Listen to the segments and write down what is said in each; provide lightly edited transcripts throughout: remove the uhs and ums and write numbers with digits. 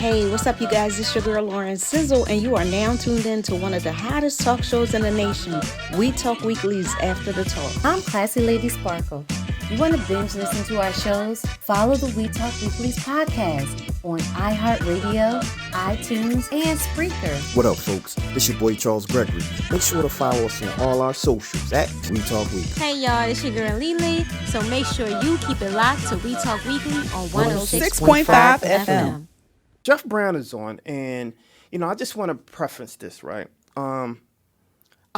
Hey, what's up, you guys? It's your girl Lauren Sizzle, and you are now tuned in to one of the hottest talk shows in the nation. We Talk Weekly's After the Talk. I'm Classy Lady Sparkle. You want to binge listen to our shows? Follow the We Talk Weekly's podcast on iHeartRadio, iTunes, and Spreaker. What up, folks? This your boy Charles Gregory. Make sure to follow us on all our socials at We Talk Weekly. Hey y'all, it's your girl Lily. So make sure you keep it locked to We Talk Weekly on 106.5 FM. Jeff Brown is on, and I just want to preface this, right? I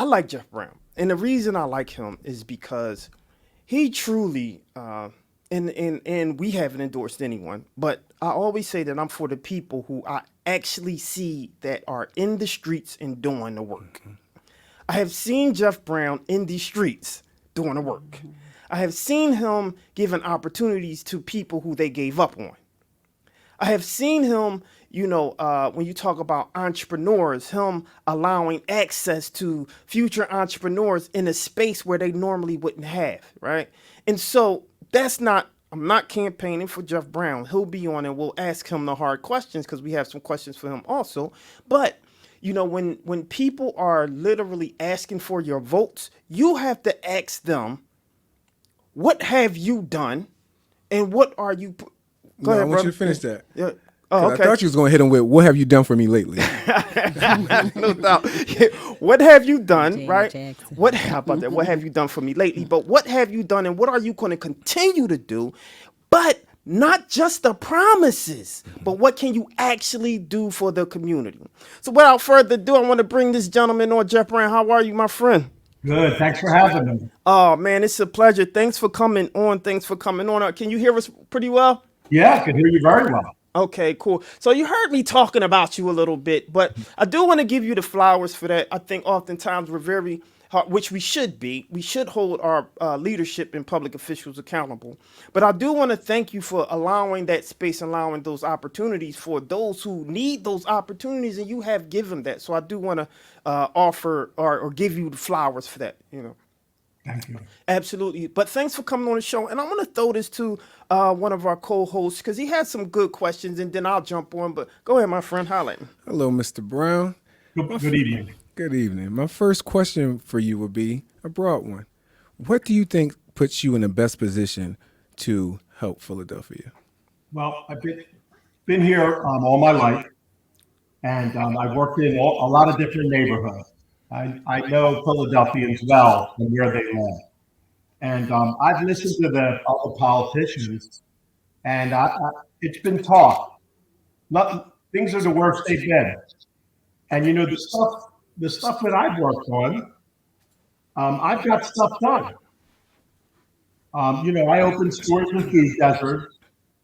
like Jeff Brown, and the reason I like him is because he truly, and we haven't endorsed anyone, but I always say that I'm for the people who I actually see that are in the streets and doing the work. I have seen Jeff Brown in the streets doing the work. I have seen him giving opportunities to people who they gave up on. I have seen him, when you talk about entrepreneurs, him allowing access to future entrepreneurs in a space where they normally wouldn't have, right? And so I'm not campaigning for Jeff Brown. He'll be on and we'll ask him the hard questions because we have some questions for him also. But, when people are literally asking for your votes, you have to ask them, what have you done and what are you... Go ahead, I want you to finish that. Yeah. Oh, okay. I thought you was going to hit him with, what have you done for me lately? No doubt. What have you done, Janet right? Jackson. How about that? What have you done for me lately? But what have you done and what are you going to continue to do? But not just the promises, but what can you actually do for the community? So without further ado, I want to bring this gentleman on. Jeff Brown, how are you, my friend? Good. Thanks for having me. Oh, man, it's a pleasure. Thanks for coming on. Can you hear us pretty well? Yeah, I can hear you very well. Okay, cool. So you heard me talking about you a little bit, but I do want to give you the flowers for that. I think oftentimes we're very hard, which we should be. We should hold our leadership and public officials accountable. But I do want to thank you for allowing that space, allowing those opportunities for those who need those opportunities, and you have given that. So I do want to offer or give you the flowers for that, Thank you. Absolutely. But thanks for coming on the show. And I'm going to throw this to one of our co-hosts because he has some good questions and then I'll jump on. But go ahead, my friend. Holla at me. Hello, Mr. Brown. Good evening. Good evening. My first question for you would be a broad one. What do you think puts you in the best position to help Philadelphia? Well, I've been here all my life, and I've worked in a lot of different neighborhoods. I know Philadelphians well and where they live. And I've listened to the other politicians, and it's been tough. Things are the worst they've been. And the stuff that I've worked on, I've got stuff done. I opened stores in Food Desert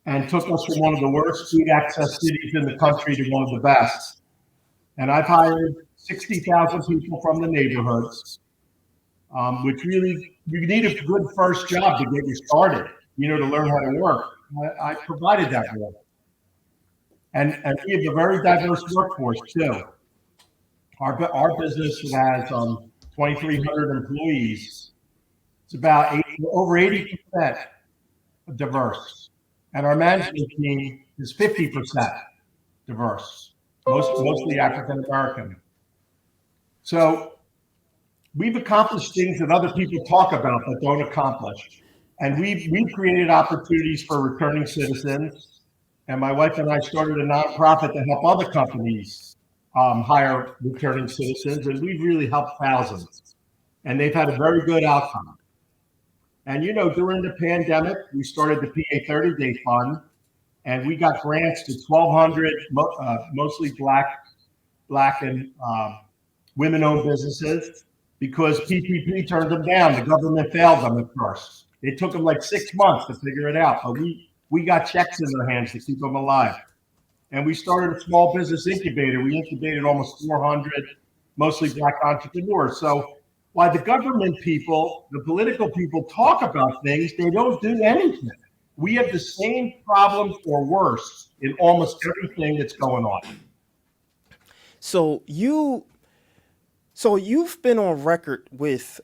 and took us from one of the worst food access cities in the country to one of the best. And I've hired 60,000 people from the neighborhoods, which really, you need a good first job to get you started, to learn how to work. I provided that for them. And we have a very diverse workforce too. Our business has 2,300 employees. It's about over 80% diverse. And our management team is 50% diverse, mostly African American. So we've accomplished things that other people talk about but don't accomplish. And we've created opportunities for returning citizens. And my wife and I started a nonprofit to help other companies hire returning citizens. And we've really helped thousands. And they've had a very good outcome. And, during the pandemic, we started the PA 30-Day Fund. And we got grants to 1,200, mostly Black and women-owned businesses, because PPP turned them down. The government failed them at first. It took them like 6 months to figure it out, but we got checks in their hands to keep them alive. And we started a small business incubator. We incubated almost 400, mostly Black entrepreneurs. So while the government people, the political people talk about things, they don't do anything. We have the same problems or worse in almost everything that's going on. So you've been on record with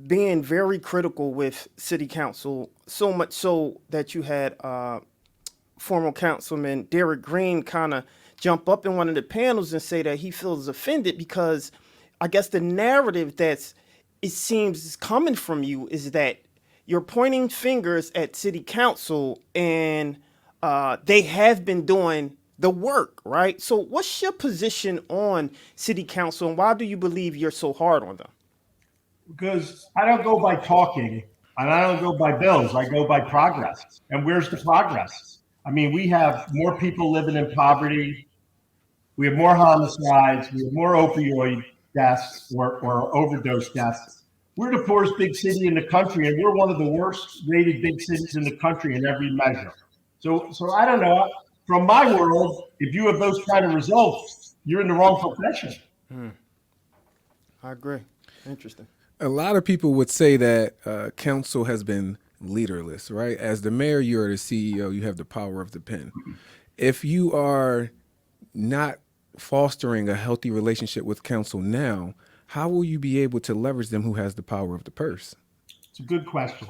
being very critical with city council, so much so that you had former councilman Derek Green kind of jump up in one of the panels and say that he feels offended because I guess the narrative it seems is coming from you is that you're pointing fingers at city council and they have been doing the work, right? So what's your position on city council and why do you believe you're so hard on them? Because I don't go by talking and I don't go by bills. I go by progress. And where's the progress? I mean, we have more people living in poverty. We have more homicides. We have more opioid deaths or overdose deaths. We're the poorest big city in the country, and we're one of the worst rated big cities in the country in every measure. So I don't know. From my world, if you have those kind of results, you're in the wrong profession. I agree. Interesting. A lot of people would say that council has been leaderless, right? As the mayor, you're the CEO, you have the power of the pen. If you are not fostering a healthy relationship with council now, how will you be able to leverage them who has the power of the purse? It's a good question.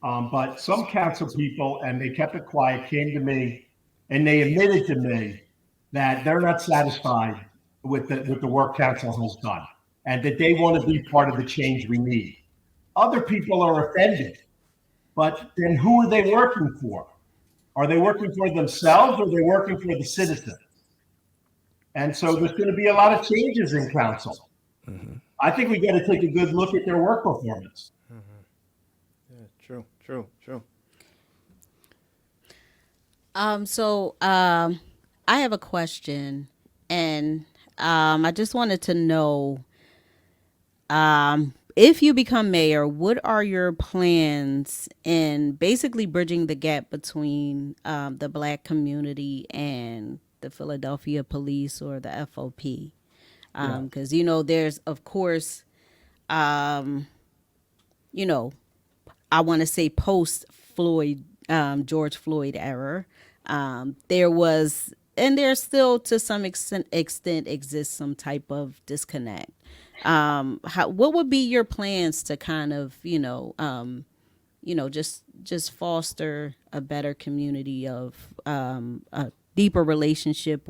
But some council people, and they kept it quiet, came to me and they admitted to me that they're not satisfied with the work council has done and that they want to be part of the change we need. Other people are offended, but then who are they working for? Are they working for themselves or are they working for the citizens? And so there's going to be a lot of changes in council. Mm-hmm. I think we got to take a good look at their work performance. Mm-hmm. Yeah, true. I have a question, and I just wanted to know, if you become mayor, what are your plans in basically bridging the gap between the Black community and the Philadelphia police or the FOP? Because, there's, of course, I want to say post-Floyd, George Floyd era, there was, and there still to some extent exists some type of disconnect. What would be your plans to kind of, just foster a better community of a deeper relationship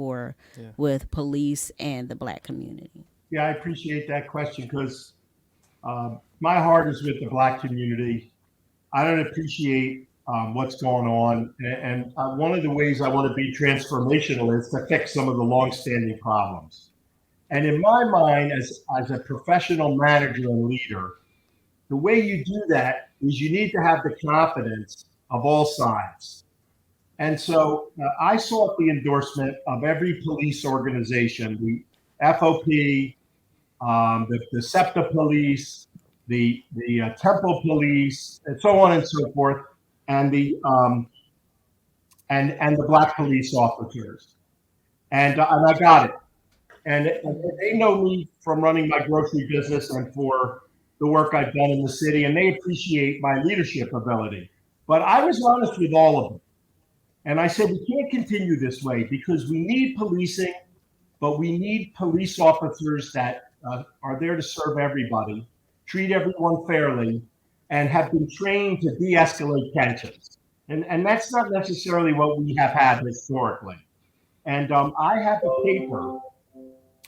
with police and the Black community? Yeah, I appreciate that question because my heart is with the Black community. I don't appreciate what's going on. And one of the ways I want to be transformational is to fix some of the longstanding problems. And in my mind, as a professional manager and leader, the way you do that is you need to have the confidence of all sides. And so I sought the endorsement of every police organization, the FOP, the SEPTA police, the Temple police, and so on and so forth, and the Black police officers. And I got it. And they know me from running my grocery business and for the work I've done in the city, and they appreciate my leadership ability. But I was honest with all of them. And I said, we can't continue this way because we need policing, but we need police officers that are there to serve everybody, treat everyone fairly, and have been trained to de-escalate tensions. And that's not necessarily what we have had historically. And I have a paper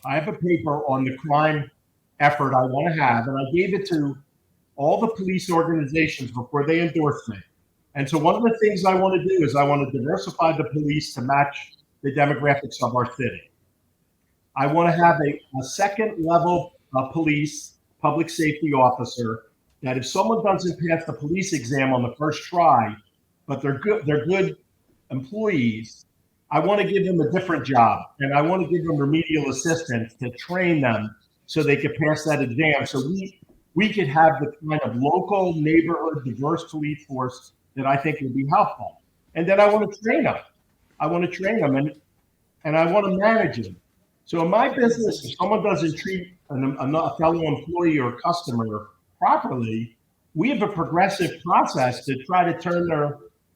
on the crime effort I want to have, and I gave it to all the police organizations before they endorsed me. And so one of the things I want to do is I want to diversify the police to match the demographics of our city. I want to have a second level police, public safety officer, that if someone doesn't pass the police exam on the first try, but they're good employees, I want to give them a different job, and I want to give them remedial assistance to train them so they could pass that exam. So we could have the kind of local, neighborhood, diverse police force that I think would be helpful. And then I want to train them. And I want to manage them. So in my business, if someone doesn't treat a fellow employee or customer properly, we have a progressive process to try to turn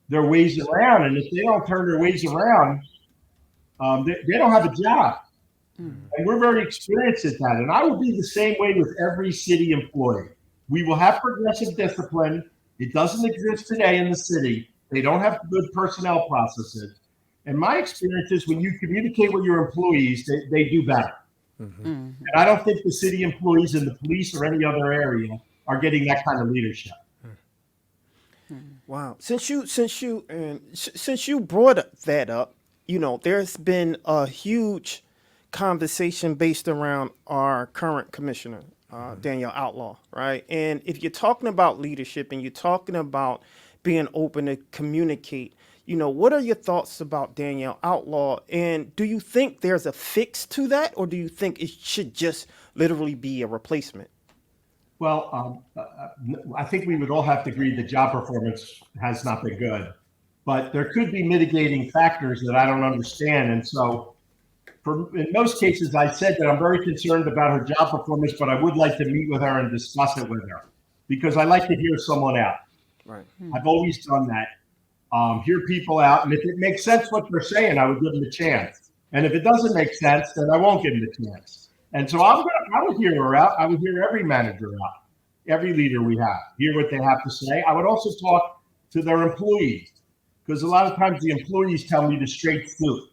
their ways around. And if they don't turn their ways around, they don't have a job. And we're very experienced at that. And I will be the same way with every city employee. We will have progressive discipline. It doesn't exist today in the city. They don't have good personnel processes. And my experience is when you communicate with your employees, they do better. And I don't think the city employees in the police or any other area are getting that kind of leadership. Wow. Since you brought that up, there's been a huge conversation based around our current commissioner, Danielle Outlaw, right? And if you're talking about leadership and you're talking about being open to communicate, what are your thoughts about Danielle Outlaw? And do you think there's a fix to that, or do you think it should just literally be a replacement? Well, I think we would all have to agree that job performance has not been good, but there could be mitigating factors that I don't understand. And so in most cases, I said that I'm very concerned about her job performance, but I would like to meet with her and discuss it with her because I like to hear someone out. Right. I've always done that. Hear people out. And if it makes sense what they're saying, I would give them a chance. And if it doesn't make sense, then I won't give them a chance. And so I would hear her out. I would hear every manager out, every leader we have, hear what they have to say. I would also talk to their employees because a lot of times the employees tell me the straight truth.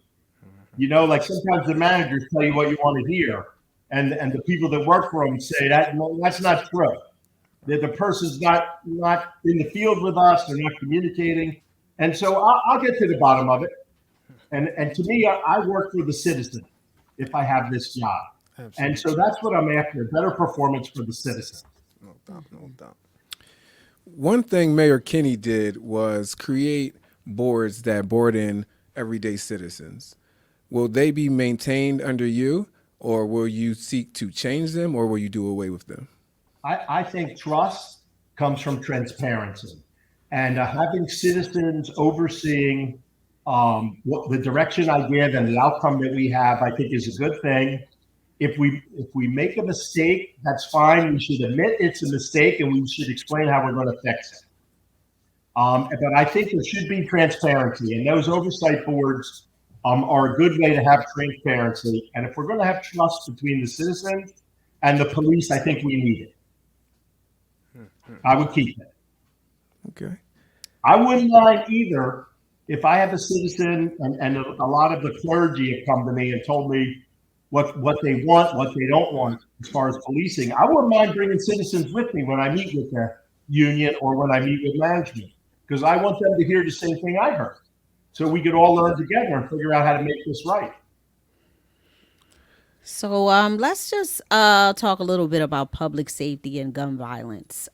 Like sometimes the managers tell you what you want to hear. And the people that work for them say that's not true. That the person's not in the field with us. They're not communicating. And so I'll get to the bottom of it. And to me, I work for the citizen if I have this job. Absolutely. And so that's what I'm after, better performance for the citizens. No doubt, no doubt. One thing Mayor Kinney did was create boards that board in everyday citizens. Will they be maintained under you, or will you seek to change them, or will you do away with them? I think trust comes from transparency. And having citizens overseeing what the direction I give and the outcome that we have, I think is a good thing. If we make a mistake, that's fine. We should admit it's a mistake and we should explain how we're going to fix it. But I think there should be transparency, and those oversight boards are a good way to have transparency. And if we're going to have trust between the citizens and the police, I think we need it. I would keep it. Okay. I wouldn't mind either if I have a citizen and a lot of the clergy have come to me and told me what they want, what they don't want as far as policing. I wouldn't mind bringing citizens with me when I meet with the union or when I meet with management, because I want them to hear the same thing I heard. So we could all learn together and figure out how to make this right. So let's just talk a little bit about public safety and gun violence.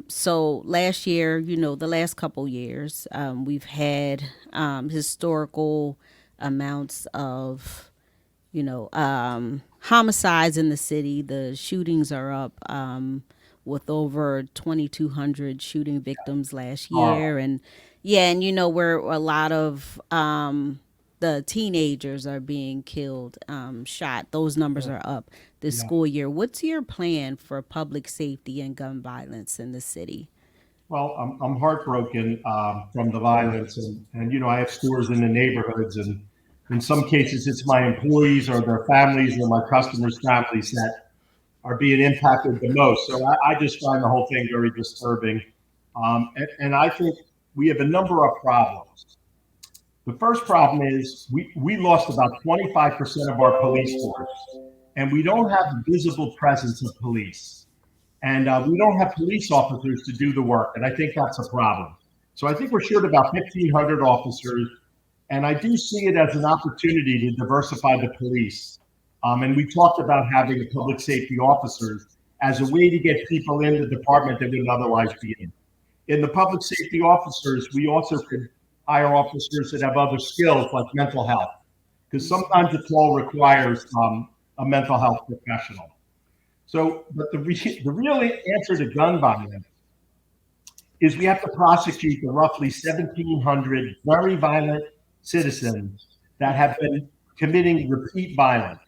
So last year, the last couple years, we've had historical amounts of, homicides in the city. The shootings are up with over 2,200 shooting victims last year. And where a lot of the teenagers are being killed, shot. Those numbers are up this school year. What's your plan for public safety and gun violence in the city? Well, I'm heartbroken from the violence, and I have stores in the neighborhoods, and in some cases it's my employees or their families or my customers' families that are being impacted the most. So I just find the whole thing very disturbing, and I think we have a number of problems. The first problem is we lost about 25% of our police force, and we don't have a visible presence of police. And we don't have police officers to do the work, and I think that's a problem. So I think we're short about 1,500 officers, and I do see it as an opportunity to diversify the police. And we talked about having the public safety officers as a way to get people in the department that wouldn't otherwise be in. In the public safety officers, we also could hire officers that have other skills like mental health, because sometimes the call requires a mental health professional. So, but the real answer to gun violence is we have to prosecute the roughly 1,700 very violent citizens that have been committing repeat violence.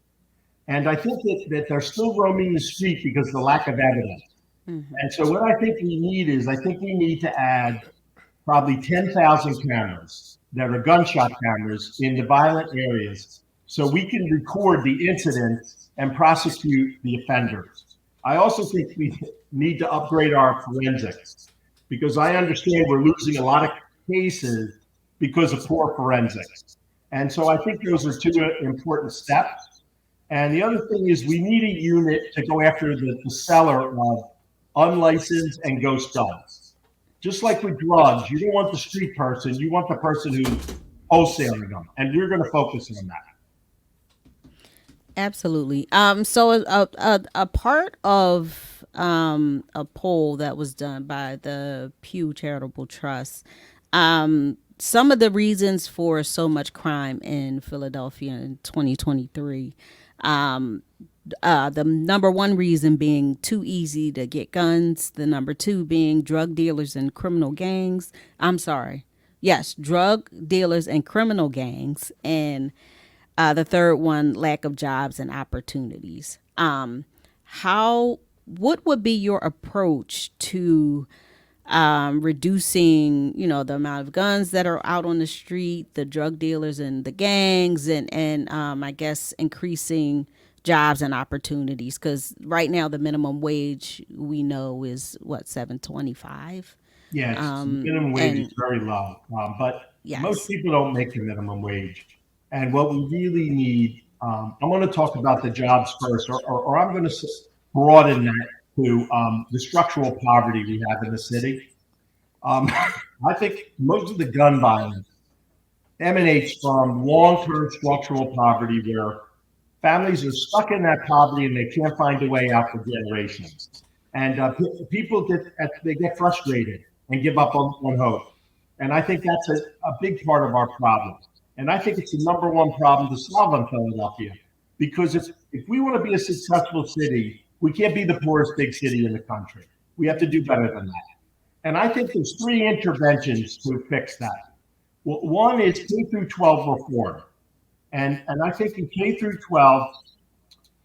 And I think that they're still roaming the street because of the lack of evidence. Mm-hmm. And so what I think we need is, I think we need to add probably 10,000 cameras that are gunshot cameras in the violent areas, so we can record the incidents and prosecute the offenders. I also think we need to upgrade our forensics, because I understand we're losing a lot of cases because of poor forensics. And so I think those are two important steps. And the other thing is we need a unit to go after the seller of unlicensed and ghost guns. Just like with drugs, you don't want the street person, you want the person who's wholesaling them. And we're going to focus on that. Absolutely. So a part of a poll that was done by the Pew Charitable Trust, some of the reasons for so much crime in Philadelphia in 2023, the number one reason being too easy to get guns. The number two being drug dealers and criminal gangs. I'm sorry. Yes, drug dealers and criminal gangs. And the third one, lack of jobs and opportunities. What would be your approach to reducing, the amount of guns that are out on the street, the drug dealers and the gangs, and I guess increasing jobs and opportunities? Because right now the minimum wage we know is what, $7.25. Yes, minimum wage is very low, but Yes. most people don't make the minimum wage. And what we really need, I'm going to talk about the jobs first, or I'm going to broaden that to the structural poverty we have in the city. I think most of the gun violence emanates from long-term structural poverty where families are stuck in that poverty and they can't find a way out for generations. And people get frustrated and give up on hope. And I think that's a big part of our problem. And I think it's the number one problem to solve in Philadelphia. Because if we want to be a successful city, we can't be the poorest big city in the country. We have to do better than that. And I think there's three interventions to fix that. Well, one is K through 12 reform. And I think in K through 12,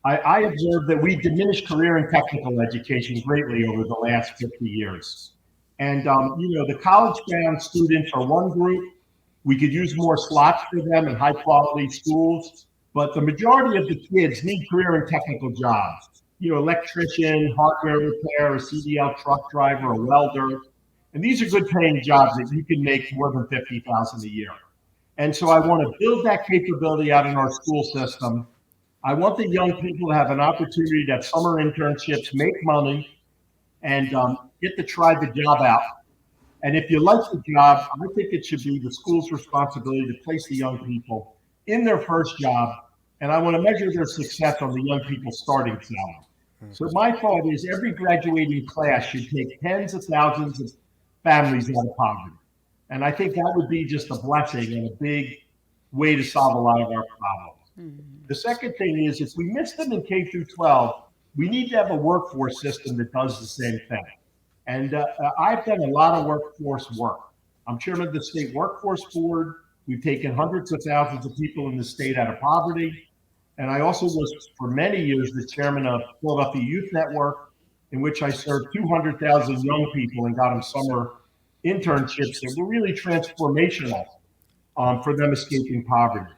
I observed that we diminished career and technical education greatly over the last 50 years. And, the college-bound students are one group. We could use more slots for them in high-quality schools. But the majority of the kids need career and technical jobs. Electrician, hardware repair, a CDL truck driver, a welder. And these are good paying jobs that you can make more than $50,000 a year. And so I want to build that capability out in our school system. I want the young people to have an opportunity to have summer internships, make money, and get to try the job out. And if you like the job, I think it should be the school's responsibility to place the young people in their first job. And I want to measure their success on the young people's starting salary. So my thought is every graduating class should take tens of thousands of families out of poverty. And I think that would be just a blessing and a big way to solve a lot of our problems. The second thing is if we miss them in K through 12, we need to have a workforce system that does the same thing. And I've done a lot of workforce work. I'm chairman of the state workforce board. We've taken hundreds of thousands of people in the state out of poverty. And I also was for many years the chairman of Philadelphia Youth Network, in which I served 200,000 young people and got them summer internships that were really transformational for them escaping poverty.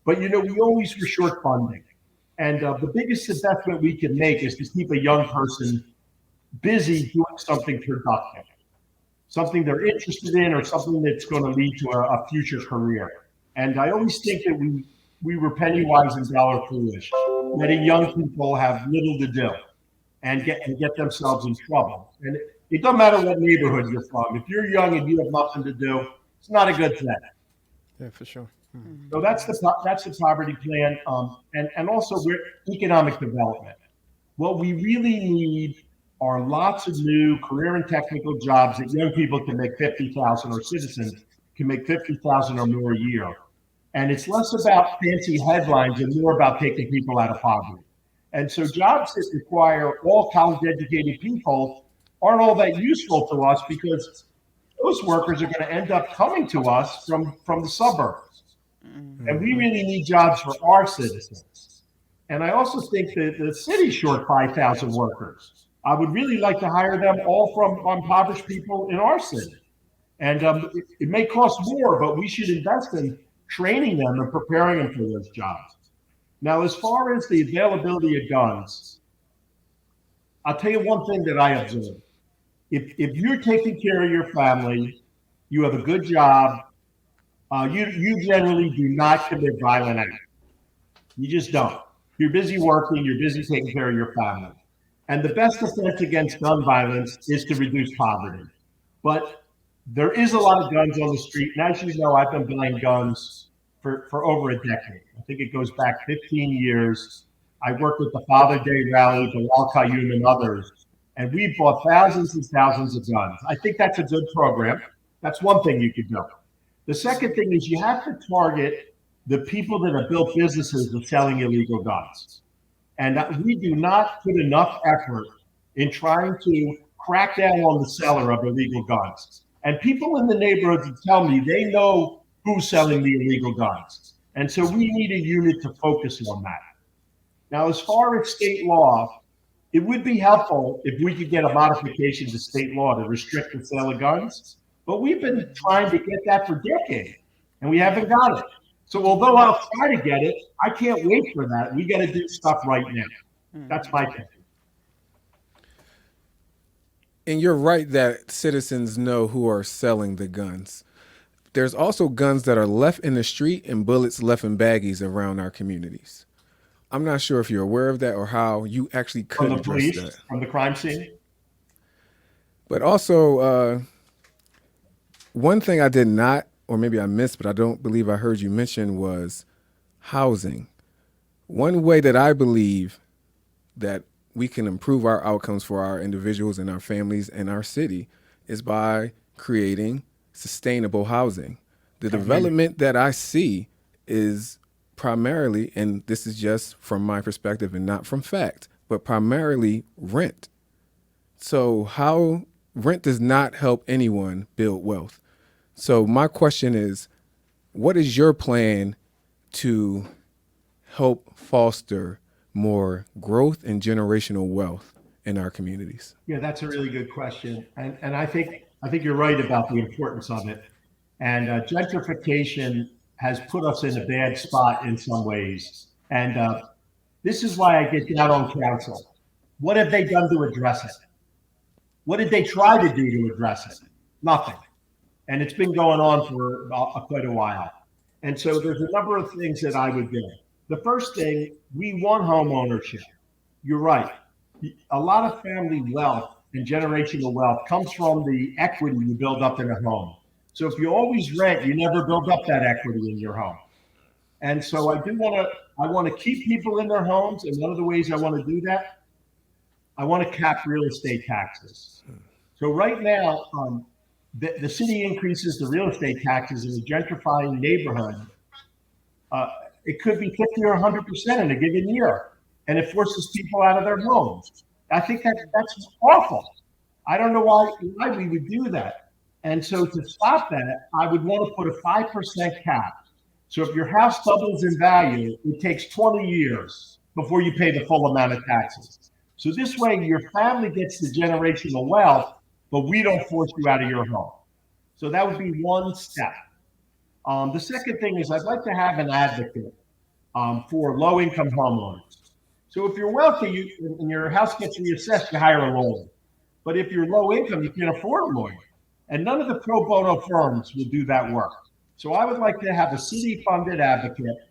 But, we always were short funding. And the biggest investment we can make is to keep a young person busy doing something productive, something they're interested in or something that's going to lead to a future career. And I always think that we were penny wise and dollar foolish, letting young people have little to do and get themselves in trouble. And it doesn't matter what neighborhood you're from. If you're young and you have nothing to do, it's not a good thing. Yeah, for sure. So that's the poverty plan, and also economic development. What we really need are lots of new career and technical jobs that young people can make $50,000 or citizens can make $50,000 or more a year. And it's less about fancy headlines and more about taking people out of poverty. And so jobs that require all college-educated people aren't all that useful to us because those workers are going to end up coming to us from the suburbs. And we really need jobs for our citizens. And I also think that the city's short 5,000 workers. I would really like to hire them all from impoverished people in our city. And it may cost more, but we should invest in training them and preparing them for those jobs. Now, as far as the availability of guns, I'll tell you one thing that I observed. If you're taking care of your family you have a good job, you generally do not commit violent acts. You just don't. You're busy working, you're busy taking care of your family. And the best defense against gun violence is to reduce poverty. But there is a lot of guns on the street. And as you know, I've been buying guns for over a decade. I think it goes back 15 years. I worked with the Father Day Rally, the Wal Cayune, and others. And we bought thousands and thousands of guns. I think that's a good program. That's one thing you could do. The second thing is you have to target the people that have built businesses of selling illegal guns. And we do not put enough effort in trying to crack down on the seller of illegal guns. And people in the neighborhoods tell me they know who's selling the illegal guns. And so we need a unit to focus on that. Now, as far as state law, it would be helpful if we could get a modification to state law to restrict the sale of guns. But we've been trying to get that for decades, and we haven't got it. So although I'll try to get it, I can't wait for that. We got to do stuff right now. That's my thinking. And you're right that citizens know who are selling the guns. There's also guns that are left in the street and bullets left in baggies around our communities. I'm not sure if you're aware of that or how you actually could From the address police, that. from the crime scene. But also, one thing I did not, or maybe I missed, but I don't believe I heard you mention was housing. One way that I believe that we can improve our outcomes for our individuals and our families and our city is by creating sustainable housing. The development that I see is primarily, and this is just from my perspective and not from fact, but primarily rent. So how rent does not help anyone build wealth. So my question is, what is your plan to help foster more growth and generational wealth in our communities? Yeah, that's a really good question. And I think you're right about the importance of it. And gentrification has put us in a bad spot in some ways. And this is why I get down on council. What have they done to address it? What did they try to do to address it? Nothing. And it's been going on for quite a while. And so there's a number of things that I would do. The first thing, we want home ownership. You're right. A lot of family wealth and generational wealth comes from the equity you build up in a home. So if you always rent, you never build up that equity in your home. And so I want to keep people in their homes. And one of the ways I want to do that, I want to cap real estate taxes. So right now, the city increases the real estate taxes in a gentrifying neighborhood. It could be 50 or 100% in a given year, and it forces people out of their homes. I think that's awful. I don't know why we would do that. And so to stop that, I would want to put a 5% cap. So if your house doubles in value, it takes 20 years before you pay the full amount of taxes. So this way, your family gets the generational wealth, but we don't force you out of your home. So that would be one step. The second thing is I'd like to have an advocate for low-income homeowners. So if you're wealthy and your house gets reassessed, you hire a lawyer. But if you're low income, you can't afford a lawyer. And none of the pro bono firms will do that work. So I would like to have a city-funded advocate.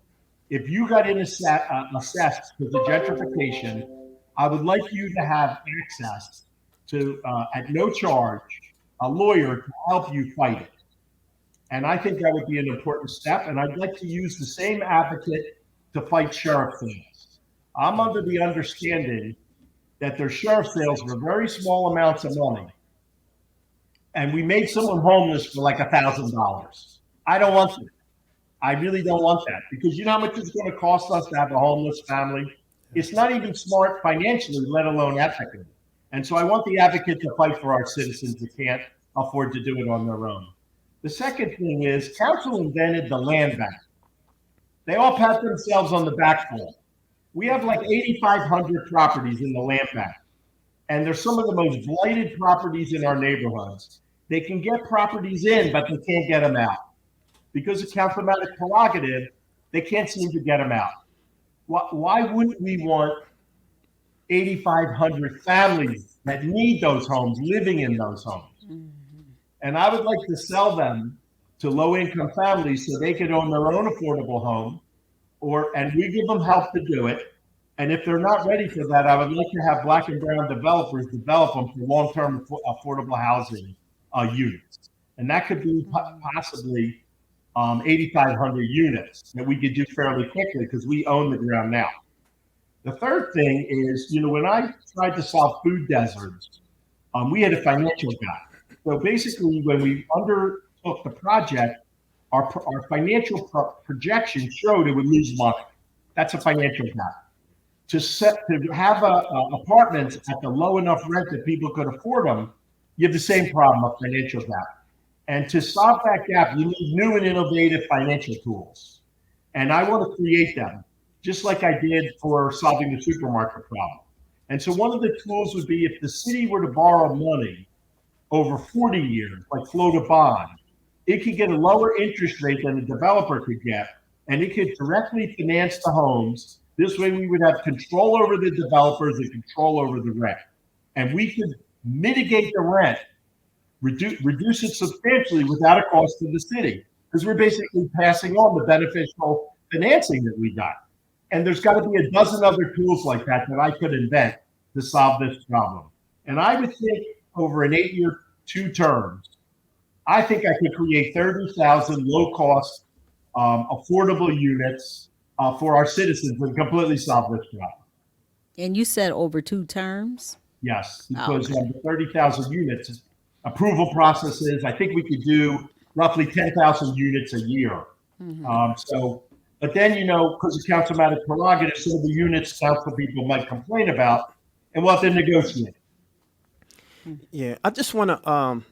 If you got assessed because of gentrification, I would like you to have access to, at no charge, a lawyer to help you fight it. And I think that would be an important step. And I'd like to use the same advocate to fight sheriff sales. I'm under the understanding that their sheriff sales were very small amounts of money. And we made someone homeless for like $1,000. I don't want that. I really don't want that, because you know how much it's going to cost us to have a homeless family? It's not even smart financially, let alone ethically. And so I want the advocate to fight for our citizens that can't afford to do it on their own. The second thing is, council invented the land bank. They all pat themselves on the back for it. We have like 8,500 properties in the land bank. And they're some of the most blighted properties in our neighborhoods. They can get properties in, but they can't get them out. Because of councilmanic prerogative, they can't seem to get them out. Why wouldn't we want 8,500 families that need those homes living in those homes? And I would like to sell them to low-income families so they could own their own affordable home, and we give them help to do it. And if they're not ready for that, I would like to have Black and brown developers develop them for long-term affordable housing units. And that could be possibly 8,500 units that we could do fairly quickly because we own the ground now. The third thing is, when I tried to solve food deserts, we had a financial gap. So basically, when we undertook the project, our financial projection showed it would lose money. That's a financial gap. To have apartments at the low enough rent that people could afford them, you have the same problem of financial gap. And to solve that gap, you need new and innovative financial tools. And I want to create them, just like I did for solving the supermarket problem. And so one of the tools would be if the city were to borrow money over 40 years, like float a bond, it could get a lower interest rate than a developer could get, and it could directly finance the homes. This way we would have control over the developers and control over the rent. And we could mitigate the rent, reduce it substantially without a cost to the city, because we're basically passing on the beneficial financing that we got. And there's got to be a dozen other tools like that I could invent to solve this problem. And I would think over an 8-year, 2 terms, I think I could create 30,000 low-cost, affordable units for our citizens and completely solve this problem. And you said over 2 terms? Yes, because the 30,000 units, approval processes, I think we could do roughly 10,000 units a year. But then, because of councilmatic prerogative, some of the units council people might complain about, and we'll have to negotiate. Yeah, I just want to.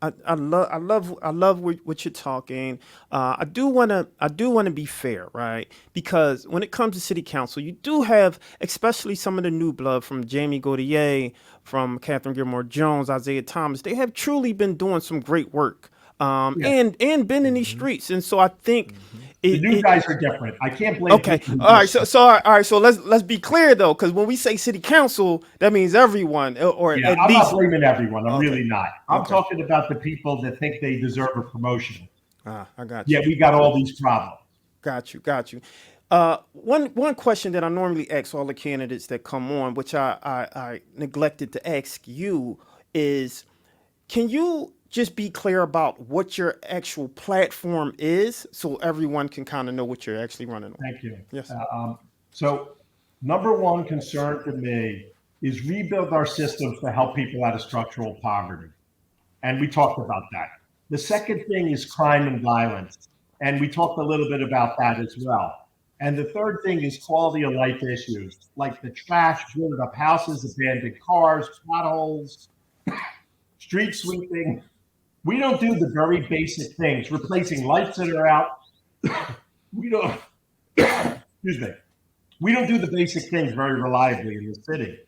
I love what you're talking. I do want to be fair, right? Because when it comes to city council, you do have, especially some of the new blood from Jamie Gauthier, from Catherine Gilmore Jones, Isaiah Thomas. They have truly been doing some great work, and been in these streets. And so I think. The new guys are different. I can't blame. Okay. All right. So let's be clear though, because when we say city council, that means everyone, or at I'm least. not blaming everyone. I'm really not. I'm talking about the people that think they deserve a promotion. I got you. Yeah, we got all these problems. Got you. One question that I normally ask all the candidates that come on, which I neglected to ask you, is, can you just be clear about what your actual platform is so everyone can kind of know what you're actually running on? Thank you. Yes. So number one concern to me is rebuild our systems to help people out of structural poverty. And we talked about that. The second thing is crime and violence. And we talked a little bit about that as well. And the third thing is quality of life issues, like the trash, boarded up houses, abandoned cars, potholes, street sweeping. We don't do the very basic things, replacing lights that are out. We don't, excuse me. We don't do the basic things very reliably in the city.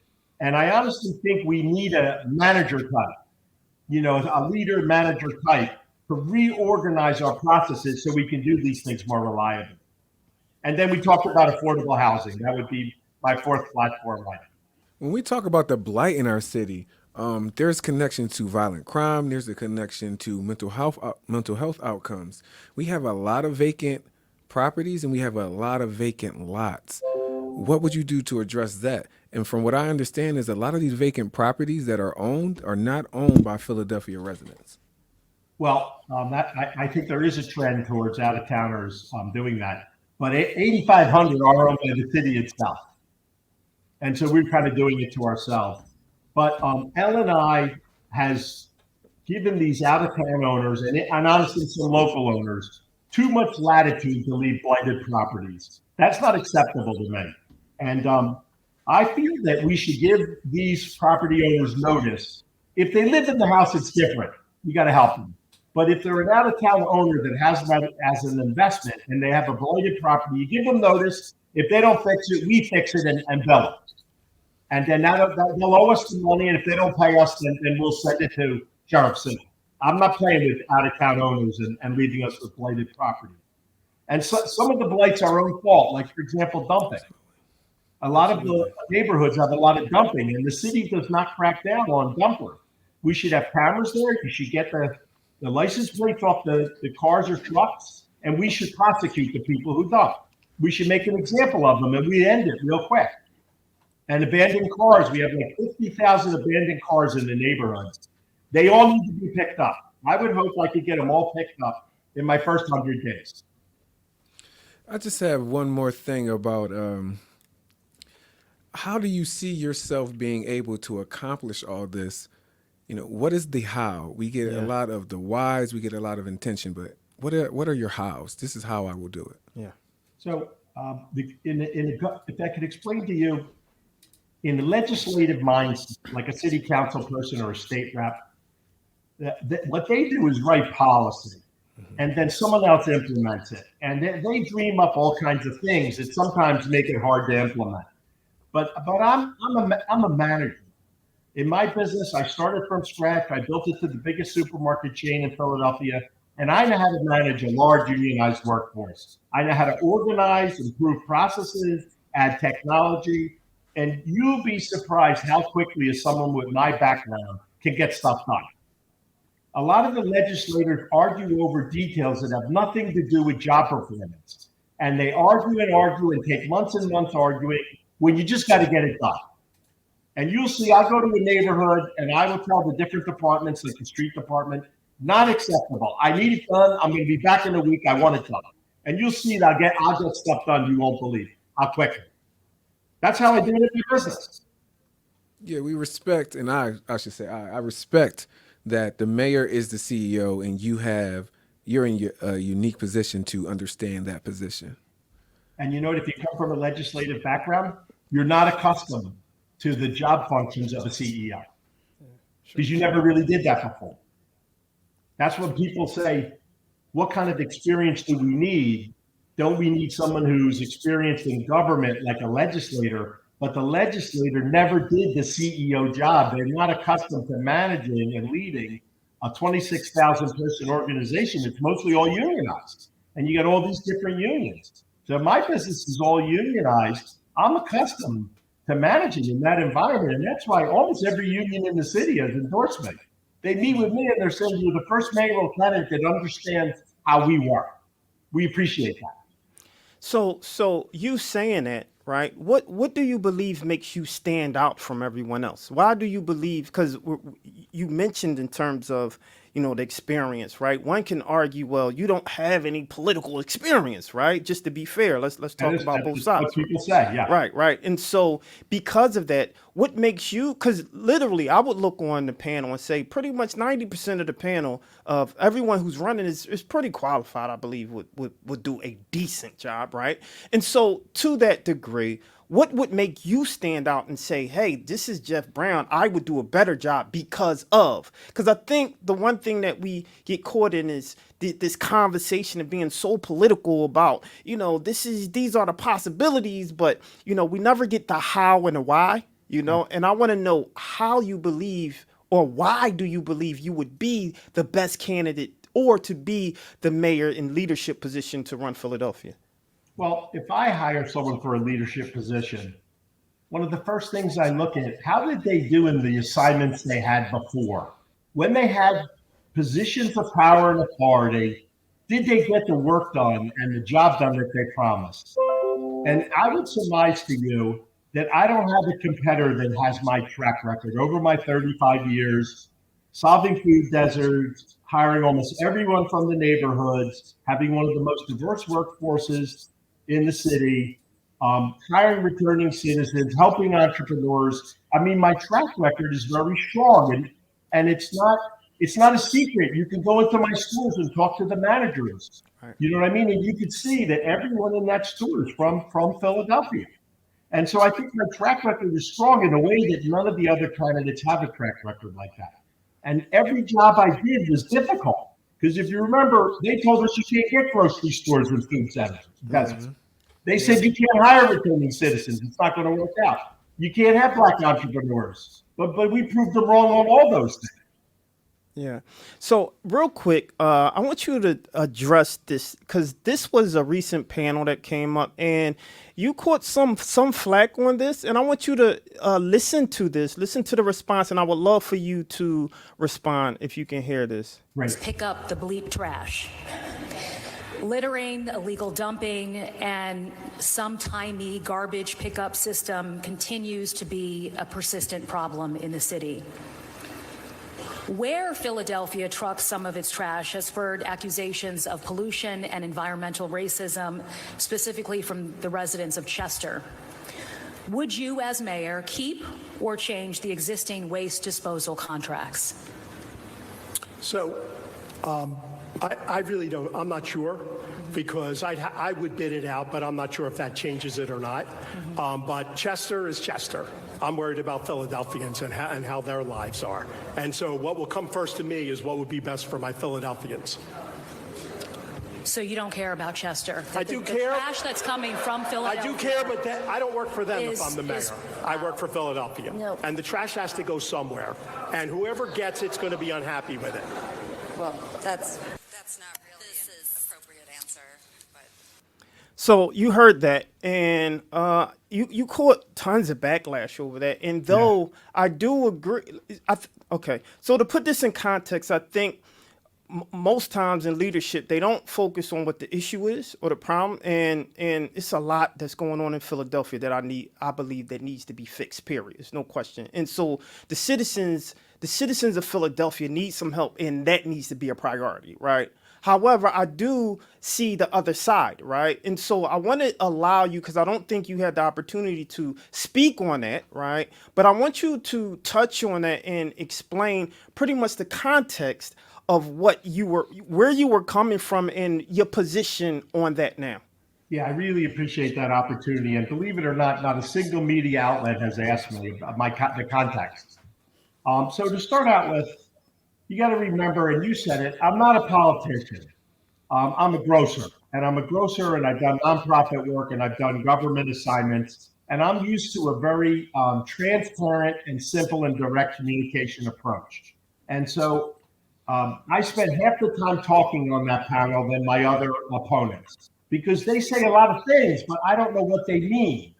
And I honestly think we need a manager type, a leader manager type to reorganize our processes so we can do these things more reliably. And then we talked about affordable housing. That would be my fourth platform item. When we talk about the blight in our city, there's connection to violent crime. There's a connection to mental health outcomes. We have a lot of vacant properties and we have a lot of vacant lots. What would you do to address that? And from what I understand is a lot of these vacant properties that are owned are not owned by Philadelphia residents. Well, I think there is a trend towards out-of-towners doing that. But 8,500 are owned by the city itself. And so we're kind of doing it to ourselves. But L&I has given these out-of-town owners, and honestly some local owners, too much latitude to leave blighted properties. That's not acceptable to me. And I feel that we should give these property owners notice. If they live in the house, it's different. You got to help them. But if they're an out-of-town owner that has that as an investment and they have a blighted property, you give them notice. If they don't fix it, we fix it and bill it. And then they'll owe us the money, and if they don't pay us, then we'll send it to Sheriff City. I'm not playing with out-of-town owners and leaving us with blighted property. And so, some of the blights are our own fault, like, for example, dumping. A lot of the neighborhoods have a lot of dumping, and the city does not crack down on dumpers. We should have cameras there. You should get the the license plates off the cars or trucks, and we should prosecute the people who dump. We should make an example of them, and we end it real quick. And abandoned cars, we have like 50,000 abandoned cars in the neighborhoods. They all need to be picked up. I would hope I could get them all picked up in my first 100 days. I just have one more thing about how do you see yourself being able to accomplish all this? What is the how? We get a lot of the whys, we get a lot of intention, but what are your hows? This is how I will do it. Yeah. So if I could explain to you, in the legislative minds, like a city council person or a state rep, what they do is write policy, and then someone else implements it. And they dream up all kinds of things that sometimes make it hard to implement. But I'm a manager. In my business, I started from scratch. I built it to the biggest supermarket chain in Philadelphia, and I know how to manage a large unionized workforce. I know how to organize, improve processes, add technology, and you'll be surprised how quickly someone with my background can get stuff done. A lot of the legislators argue over details that have nothing to do with job performance, and they argue and take months and months arguing when you just got to get it done. And you'll see, I'll go to a neighborhood and I will tell the different departments, like the street department, not acceptable. I need it done. I'm going to be back in a week. I want it done. And you'll see that I'll get stuff done. You won't believe how quickly. That's how I do it in the business. Yeah, we respect, and I should say, I respect that the mayor is the CEO and you're in a unique position to understand that position. And if you come from a legislative background, you're not accustomed to the job functions of a CEO because you never really did that before. That's when people say, what kind of experience do we need? Don't we need someone who's experienced in government like a legislator? But the legislator never did the CEO job. They're not accustomed to managing and leading a 26,000 person organization. It's mostly all unionized. And you got all these different unions. So my business is all unionized. I'm accustomed to managing in that environment. And that's why almost every union in the city has endorsed me. They meet with me and they're saying, you're the first mayoral candidate that understands how we work. We appreciate that. So you saying that, right? What do you believe makes you stand out from everyone else? Why do you believe? Because you mentioned in terms of the experience, right? One can argue, well, you don't have any political experience, right? Just to be fair, let's talk about both sides. What people say, yeah. Right. And so because of that, what makes you? Because literally, I would look on the panel and say pretty much 90% of the panel of everyone who's running is pretty qualified. I believe would do a decent job, right? And so to that degree, what would make you stand out and say, hey, this is Jeff Brown, I would do a better job because of? Because I think the one thing that we get caught in is this conversation of being so political about, these are the possibilities, but, we never get the how and the why, and I want to know how you believe or why do you believe you would be the best candidate or to be the mayor in leadership position to run Philadelphia? Well, if I hire someone for a leadership position, one of the first things I look at, how did they do in the assignments they had before? When they had positions of power and authority, did they get the work done and the job done that they promised? And I would surmise to you that I don't have a competitor that has my track record over my 35 years, solving food deserts, hiring almost everyone from the neighborhoods, having one of the most diverse workforces in the city, hiring returning citizens, helping entrepreneurs. I mean, my track record is very strong, and it's not a secret. You can go into my stores and talk to the managers. Right. You know what I mean? And you can see that everyone in that store is from Philadelphia. And so I think my track record is strong in a way that none of the other candidates have a track record like that. And every job I did was difficult. Because if you remember, they told us you can't get grocery stores and food centers. Mm-hmm. They said you can't hire returning citizens. It's not going to work out. You can't have black entrepreneurs. But we proved them wrong on all those things. Yeah. So real quick, I want you to address this because this was a recent panel that came up, and you caught some flack on this, and I want you to listen to this, listen to the response, and I would love for you to respond if you can hear this. Right. Pick up the bleep trash. Littering, illegal dumping, and some-timey garbage pickup system continues to be a persistent problem in the city. Where Philadelphia trucks some of its trash has spurred accusations of pollution and environmental racism, specifically from the residents of Chester. Would you, as mayor, keep or change the existing waste disposal contracts? So I really don't, I'm not sure, because I would bid it out, but I'm not sure if that changes it or not. But Chester is Chester. I'm worried about Philadelphians and how their lives are. And so what will come first to me is what would be best for my Philadelphians. So you don't care about Chester? I do care. The trash that's coming from Philadelphia. I do care, but I don't work for them if I'm the mayor. I work for Philadelphia. No. And the trash has to go somewhere. And whoever gets it's going to be unhappy with it. Well, that's not really an appropriate answer. But. So you heard that, and you caught tons of backlash over that. And though I do agree, okay. So to put this in context, I think most times in leadership they don't focus on what the issue is or the problem, and it's a lot that's going on in Philadelphia that I believe that needs to be fixed. Period. There's no question. And so the citizens of Philadelphia need some help, and that needs to be a priority, right? However, I do see the other side, right? And so I want to allow you, because I don't think you had the opportunity to speak on that, right? But I want you to touch on that and explain pretty much the context of where you were coming from and your position on that now. Yeah, I really appreciate that opportunity. And believe it or not, not a single media outlet has asked me about the context. So to start out with, you got to remember, and you said it, I'm not a politician. I'm a grocer, and I've done nonprofit work, and I've done government assignments, and I'm used to a very transparent and simple and direct communication approach. And so I spent half the time talking on that panel than my other opponents, because they say a lot of things, but I don't know what they mean.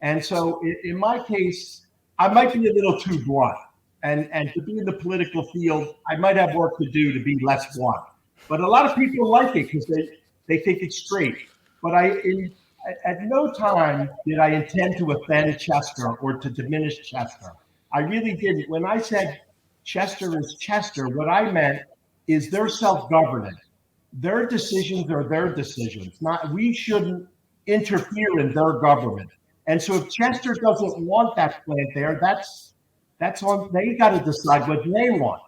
And so in my case, I might be a little too blunt. And to be in the political field, I might have work to do to be less blunt. But a lot of people like it because they think it's straight. But at no time did I intend to offend Chester or to diminish Chester. I really didn't. When I said Chester is Chester, what I meant is they're self-governing. Their decisions are their decisions. We shouldn't interfere in their government. And so if Chester doesn't want that plant there, that's on, they got to decide what they want.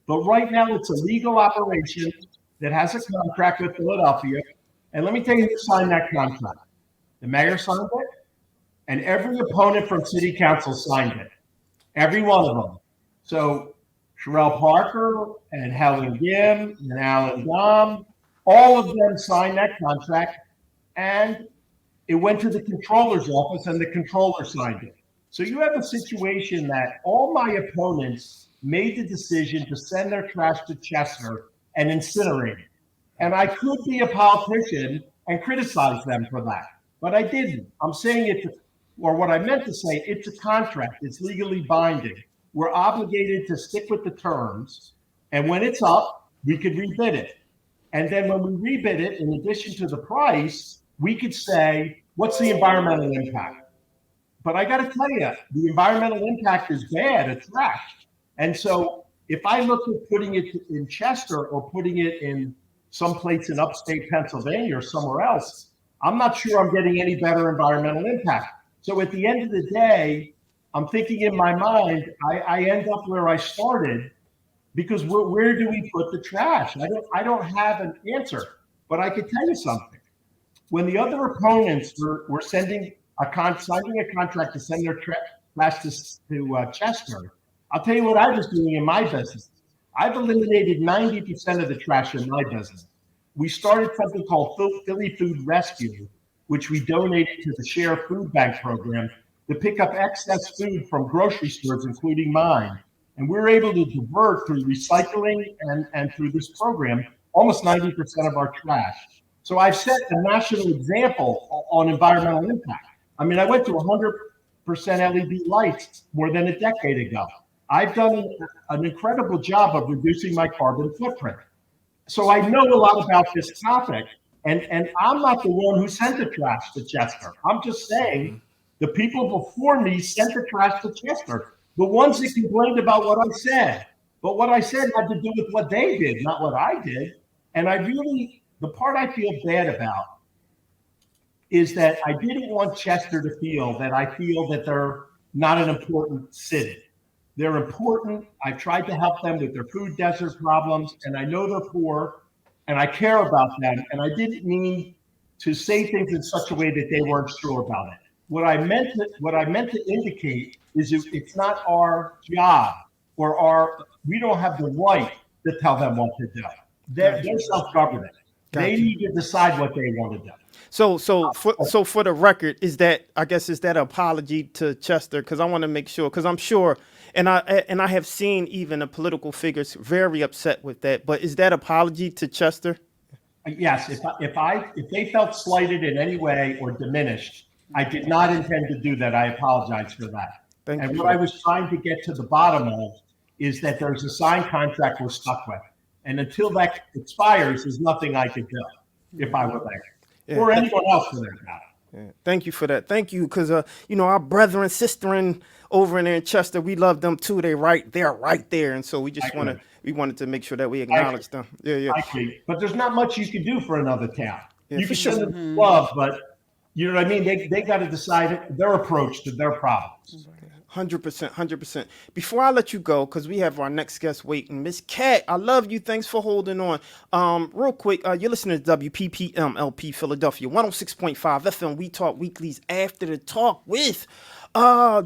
But right now it's a legal operation that has a contract with Philadelphia. And let me tell you who signed that contract. The mayor signed it, and every opponent from city council signed it. Every one of them. So Sherelle Parker and Helen Gim and Alan Dom, all of them signed that contract, and it went to the controller's office, and the controller signed it. So you have a situation that all my opponents made the decision to send their trash to Chester and incinerate it. And I could be a politician and criticize them for that, but I didn't. I'm saying what I meant to say, it's a contract. It's legally binding. We're obligated to stick with the terms. And when it's up, we could rebid it. And then when we rebid it, in addition to the price, we could say, what's the environmental impact? But I got to tell you, the environmental impact is bad. It's trash. And so if I look at putting it in Chester or putting it in someplace in upstate Pennsylvania or somewhere else, I'm not sure I'm getting any better environmental impact. So at the end of the day, I'm thinking in my mind, I end up where I started, because where do we put the trash? I don't have an answer, but I could tell you something. When the other opponents were signing a contract to send their trash to Chester, I'll tell you what I was doing in my business. I've eliminated 90% of the trash in my business. We started something called Philly Food Rescue, which we donated to the Share Food Bank program to pick up excess food from grocery stores, including mine. And we're able to divert through recycling and through this program almost 90% of our trash. So I've set a national example on environmental impact. I mean, I went to 100% LED lights more than a decade ago. I've done an incredible job of reducing my carbon footprint. So I know a lot about this topic, and I'm not the one who sent the trash to Chester. I'm just saying the people before me sent the trash to Chester, the ones that complained about what I said. But what I said had to do with what they did, not what I did. And the part I feel bad about is that I didn't want Chester to feel that I feel that they're not an important city. They're important. I tried to help them with their food desert problems, and I know they're poor, and I care about them. And I didn't mean to say things in such a way that they weren't sure about it. What I meant to indicate is it's not our job we don't have the right to tell them what to do. They're self-governing. They need to decide what they want to do. So for the record, is that an apology to Chester? Because I want to make sure, because I'm sure, and I have seen even the political figures very upset with that. But is that apology to Chester? Yes. If they felt slighted in any way or diminished, I did not intend to do that. I apologize for that. And what I was trying to get to the bottom of is that there's a signed contract we're stuck with, and until that expires, there's nothing I could do if I were there. Or anyone else for that matter. Yeah. Thank you for that. Thank you, because our brother and sister over in Chester, we love them too. They're right there, and so we wanted to make sure that we acknowledge them. Yeah. But there's not much you can do for another town. You can show them love, but you know what I mean. They got to decide their approach to their problems. 100%. Before I let you go, because we have our next guest waiting, Miss Cat, I love you. Thanks for holding on. Real quick, you're listening to WPPM LP Philadelphia 106.5 FM. We Talk Weeklies After the Talk with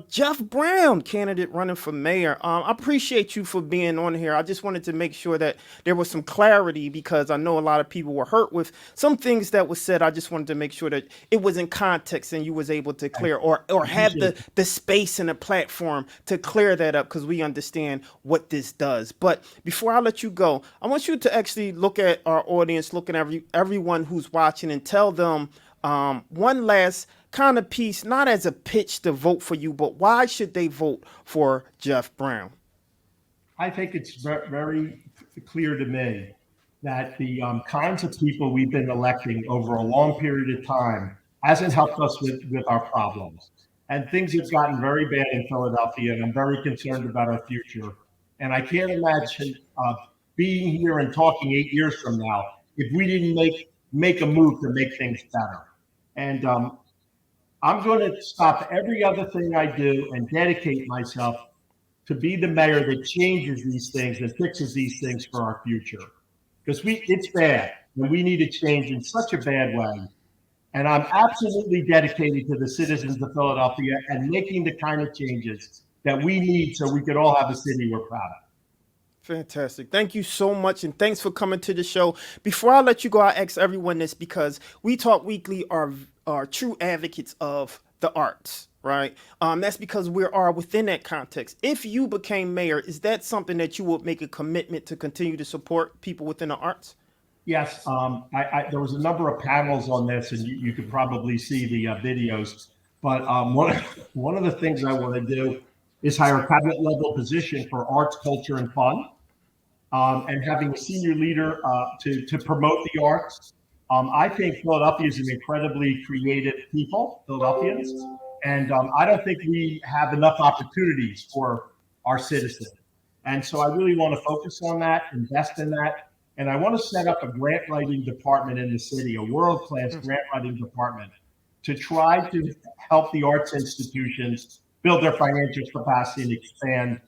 Jeff Brown, candidate running for mayor. I appreciate you for being on here. I just wanted to make sure that there was some clarity, because I know a lot of people were hurt with some things that was said. I just wanted to make sure that it was in context and you was able to clear or have the space and the platform to clear that up, because we understand what this does. But before I let you go, I want you to actually look at our audience, look at everyone who's watching, and tell them one last kind of piece, not as a pitch to vote for you, but why should they vote for Jeff Brown? I think it's very clear to me that the kinds of people we've been electing over a long period of time hasn't helped us with our problems. And things have gotten very bad in Philadelphia, and I'm very concerned about our future. And I can't imagine being here and talking 8 years from now if we didn't make a move to make things better. And I'm going to stop every other thing I do and dedicate myself to be the mayor that changes these things and fixes these things for our future. Because it's bad, and we need to change in such a bad way. And I'm absolutely dedicated to the citizens of Philadelphia and making the kind of changes that we need so we could all have a city we're proud of. Fantastic. Thank you so much, and thanks for coming to the show. Before I let you go, I ask everyone this, because We Talk Weekly are true advocates of the arts, right? That's because we are within that context. If you became mayor, is that something that you would make a commitment to continue to support people within the arts? Yes, there was a number of panels on this, and you could probably see the videos. But one of the things I want to do is hire a cabinet level position for arts, culture, and fun, and having a senior leader to promote the arts. I think Philadelphia is an incredibly creative people, Philadelphians, and I don't think we have enough opportunities for our citizens. And so I really want to focus on that, invest in that. And I want to set up a grant writing department in the city, a world-class grant writing department, to try to help the arts institutions build their financial capacity and expand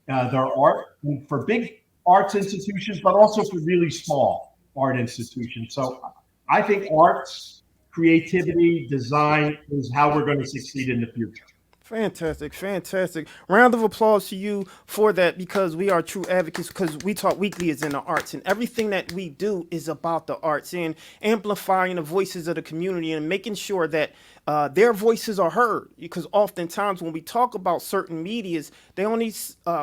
their art, and for big arts institutions, but also for really small art institutions. So I think arts, creativity, design is how we're going to succeed in the future. Fantastic. Round of applause to you for that, because we are true advocates, because We Talk Weekly is in the arts, and everything that we do is about the arts and amplifying the voices of the community and making sure that their voices are heard, because oftentimes when we talk about certain medias, they only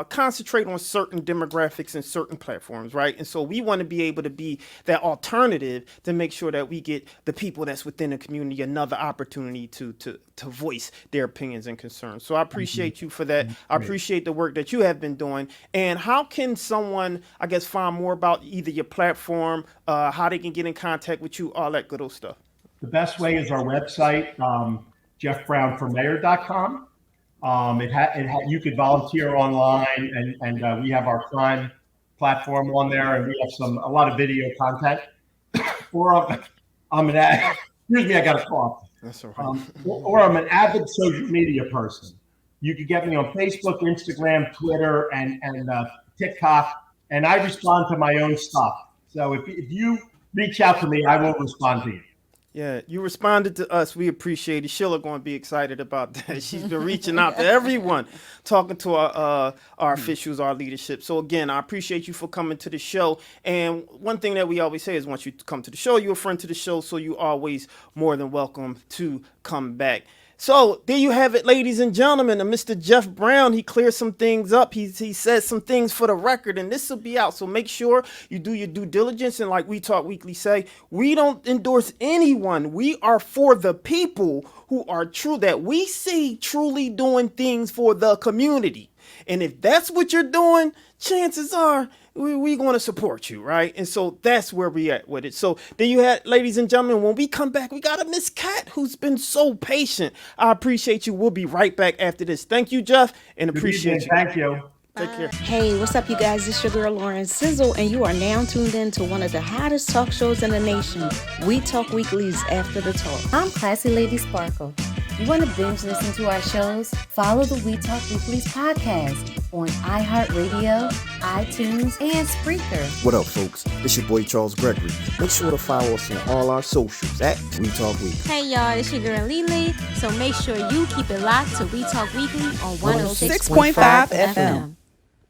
concentrate on certain demographics and certain platforms, right? And so we want to be able to be that alternative to make sure that we get the people that's within the community another opportunity to voice their opinions and concerns. So I appreciate you for that. I appreciate the work that you have been doing. And how can someone, I guess, find more about either your platform, how they can get in contact with you, all that good old stuff? The best way is our website, jeffbrownformayor.com. You could volunteer online, and we have our crime platform on there, and we have a lot of video content. Or excuse me, I got a cough. That's all right. Or I'm an avid social media person. You could get me on Facebook, Instagram, Twitter, and TikTok, and I respond to my own stuff. So if you reach out to me, I will respond to you. Yeah, you responded to us. We appreciate it. Sheila going to be excited about that. She's been reaching out to everyone, talking to our officials, our leadership. So again, I appreciate you for coming to the show. And one thing that we always say is once you come to the show, you're a friend to the show, so you're always more than welcome to come back. So there you have it, ladies and gentlemen. Mr. Jeff Brown, he cleared some things up. He said some things for the record, and this will be out. So make sure you do your due diligence. And like We Talk Weekly say, we don't endorse anyone. We are for the people who are true, that we see truly doing things for the community. And if that's what you're doing, chances are we're going to support you, right? And so that's where we at with it. So there you have, ladies and gentlemen. When we come back, we got a Miss Cat who's been so patient. I appreciate you. We'll be right back after this. Thank you, Jeff, and appreciate you. Thank you. Take care. Hey, what's up, you guys? It's your girl, Lauren Sizzle, and you are now tuned in to one of the hottest talk shows in the nation, We Talk Weekly's After the Talk. I'm Classy Lady Sparkle. You want to binge listen to our shows? Follow the We Talk Weekly's podcast on iHeartRadio, iTunes, and Spreaker. What up, folks? It's your boy Charles Gregory. Make sure to follow us on all our socials at We Talk Weekly. Hey y'all, it's your girl Lele. So make sure you keep it locked to We Talk Weekly on 106.5 FM.